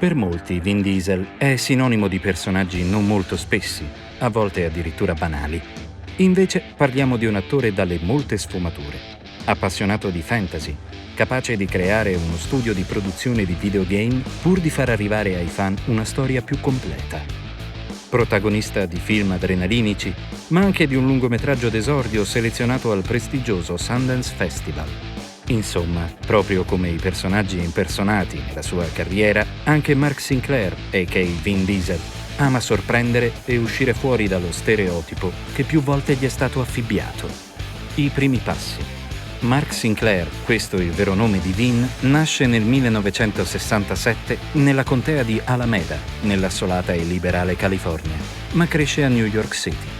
Per molti Vin Diesel è sinonimo di personaggi non molto spessi, a volte addirittura banali. Invece parliamo di un attore dalle molte sfumature, appassionato di fantasy, capace di creare uno studio di produzione di videogame pur di far arrivare ai fan una storia più completa. Protagonista di film adrenalinici, ma anche di un lungometraggio d'esordio selezionato al prestigioso Sundance Festival. Insomma, proprio come i personaggi impersonati nella sua carriera, anche Mark Sinclair, a.k.a. Vin Diesel, ama sorprendere e uscire fuori dallo stereotipo che più volte gli è stato affibbiato. I primi passi. Mark Sinclair, questo il vero nome di Vin, nasce nel 1967 nella contea di Alameda, nell'assolata e liberale California, ma cresce a New York City.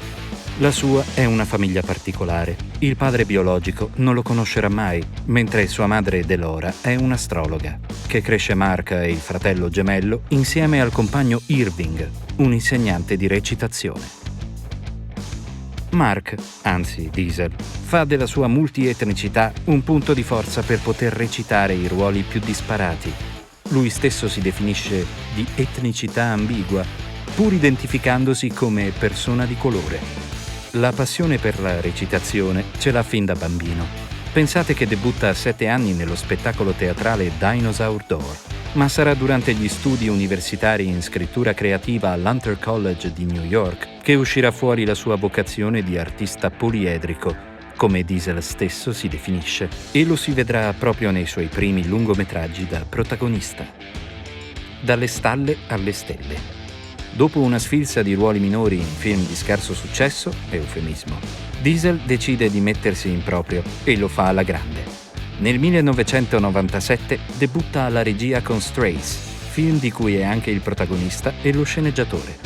La sua è una famiglia particolare. Il padre biologico non lo conoscerà mai, mentre sua madre Delora è un'astrologa, che cresce Mark e il fratello gemello insieme al compagno Irving, un insegnante di recitazione. Mark, anzi Diesel, fa della sua multietnicità un punto di forza per poter recitare i ruoli più disparati. Lui stesso si definisce di etnicità ambigua, pur identificandosi come persona di colore. La passione per la recitazione ce l'ha fin da bambino. Pensate che debutta a 7 anni nello spettacolo teatrale Dinosaur Door, ma sarà durante gli studi universitari in scrittura creativa all'Hunter College di New York che uscirà fuori la sua vocazione di artista poliedrico, come Diesel stesso si definisce, e lo si vedrà proprio nei suoi primi lungometraggi da protagonista. Dalle stalle alle stelle. Dopo una sfilza di ruoli minori in film di scarso successo, eufemismo, Diesel decide di mettersi in proprio e lo fa alla grande. Nel 1997 debutta alla regia con Strays, film di cui è anche il protagonista e lo sceneggiatore.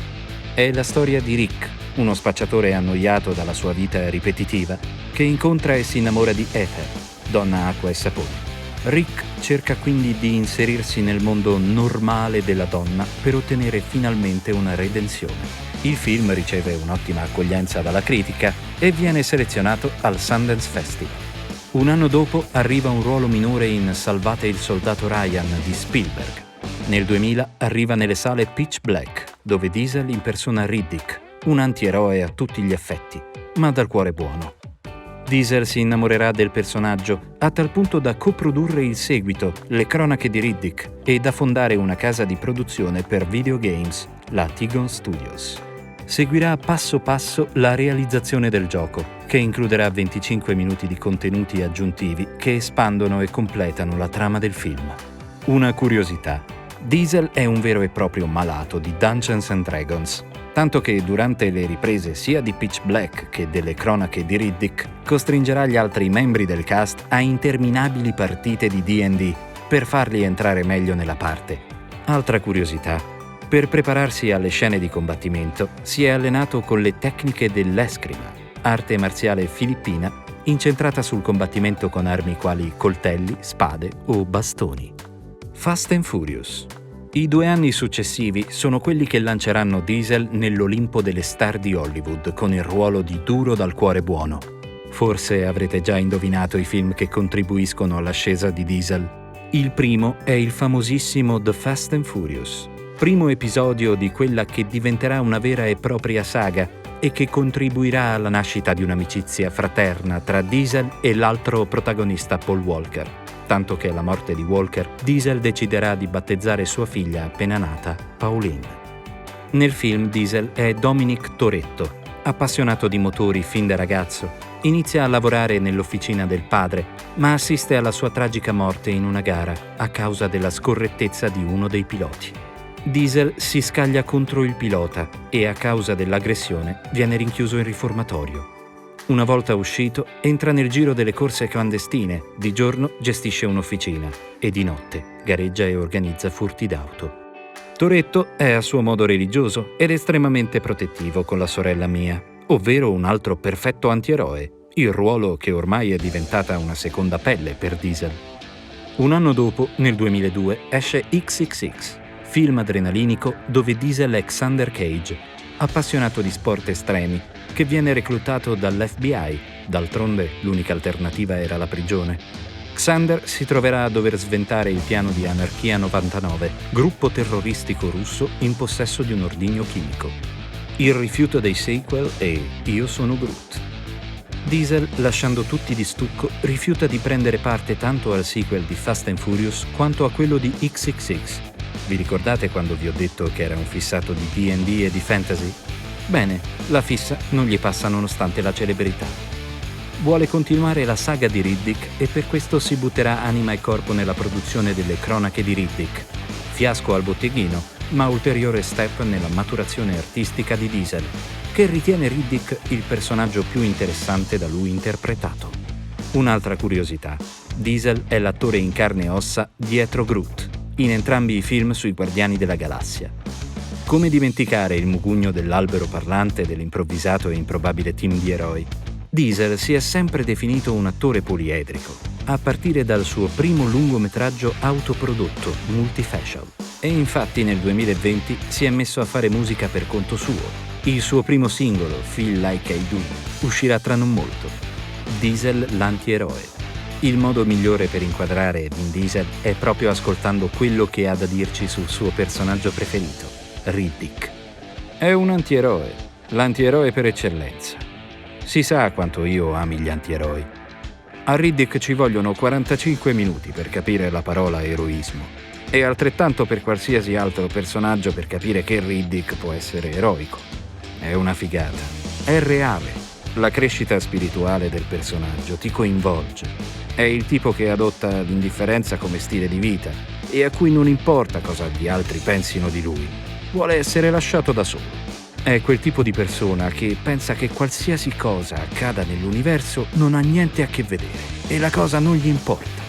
È la storia di Rick, uno spacciatore annoiato dalla sua vita ripetitiva, che incontra e si innamora di Ether, donna acqua e sapone. Rick cerca quindi di inserirsi nel mondo normale della donna per ottenere finalmente una redenzione. Il film riceve un'ottima accoglienza dalla critica e viene selezionato al Sundance Festival. Un anno dopo arriva un ruolo minore in Salvate il soldato Ryan di Spielberg. Nel 2000 arriva nelle sale Pitch Black, dove Diesel impersona Riddick, un antieroe a tutti gli effetti, ma dal cuore buono. Diesel si innamorerà del personaggio a tal punto da coprodurre il seguito, Le cronache di Riddick, e da fondare una casa di produzione per videogames, la Tigon Studios. Seguirà passo passo la realizzazione del gioco, che includerà 25 minuti di contenuti aggiuntivi che espandono e completano la trama del film. Una curiosità: Diesel è un vero e proprio malato di Dungeons and Dragons, tanto che durante le riprese sia di Pitch Black che delle cronache di Riddick costringerà gli altri membri del cast a interminabili partite di D&D per farli entrare meglio nella parte. Altra curiosità: per prepararsi alle scene di combattimento si è allenato con le tecniche dell'eskrima, arte marziale filippina incentrata sul combattimento con armi quali coltelli, spade o bastoni. Fast and Furious. I 2 anni successivi sono quelli che lanceranno Diesel nell'Olimpo delle star di Hollywood con il ruolo di duro dal cuore buono. Forse avrete già indovinato i film che contribuiscono all'ascesa di Diesel. Il primo è il famosissimo The Fast and Furious, primo episodio di quella che diventerà una vera e propria saga e che contribuirà alla nascita di un'amicizia fraterna tra Diesel e l'altro protagonista Paul Walker. Tanto che alla morte di Walker, Diesel deciderà di battezzare sua figlia appena nata, Pauline. Nel film Diesel è Dominic Toretto, appassionato di motori fin da ragazzo. Inizia a lavorare nell'officina del padre, ma assiste alla sua tragica morte in una gara a causa della scorrettezza di uno dei piloti. Diesel si scaglia contro il pilota e a causa dell'aggressione viene rinchiuso in riformatorio. Una volta uscito, entra nel giro delle corse clandestine, di giorno gestisce un'officina e di notte gareggia e organizza furti d'auto. Toretto è a suo modo religioso ed estremamente protettivo con la sorella Mia, ovvero un altro perfetto antieroe, il ruolo che ormai è diventata una seconda pelle per Diesel. Un anno dopo, nel 2002, esce XXX, film adrenalinico dove Diesel è Xander Cage, appassionato di sport estremi, che viene reclutato dall'FBI, d'altronde l'unica alternativa era la prigione. Xander si troverà a dover sventare il piano di Anarchia 99, gruppo terroristico russo in possesso di un ordigno chimico. Il rifiuto dei sequel è Io sono Groot. Diesel, lasciando tutti di stucco, rifiuta di prendere parte tanto al sequel di Fast and Furious quanto a quello di XXX. Vi ricordate quando vi ho detto che era un fissato di D&D e di fantasy? Bene, la fissa non gli passa nonostante la celebrità. Vuole continuare la saga di Riddick e per questo si butterà anima e corpo nella produzione delle Cronache di Riddick. Fiasco al botteghino, ma ulteriore step nella maturazione artistica di Diesel, che ritiene Riddick il personaggio più interessante da lui interpretato. Un'altra curiosità: Diesel è l'attore in carne e ossa dietro Groot, in entrambi i film sui Guardiani della Galassia. Come dimenticare il mugugno dell'albero parlante dell'improvvisato e improbabile team di eroi? Diesel si è sempre definito un attore poliedrico, a partire dal suo primo lungometraggio autoprodotto, Multifacial. E infatti nel 2020 si è messo a fare musica per conto suo. Il suo primo singolo, Feel Like I Do, uscirà tra non molto. Diesel l'antieroe. Il modo migliore per inquadrare Vin Diesel è proprio ascoltando quello che ha da dirci sul suo personaggio preferito, Riddick. È un antieroe, l'antieroe per eccellenza. Si sa quanto io ami gli antieroi. A Riddick ci vogliono 45 minuti per capire la parola eroismo e altrettanto per qualsiasi altro personaggio per capire che Riddick può essere eroico. È una figata. È reale. La crescita spirituale del personaggio ti coinvolge. È il tipo che adotta l'indifferenza come stile di vita e a cui non importa cosa gli altri pensino di lui. Vuole essere lasciato da solo. È quel tipo di persona che pensa che qualsiasi cosa accada nell'universo non ha niente a che vedere e la cosa non gli importa.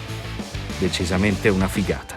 Decisamente una figata.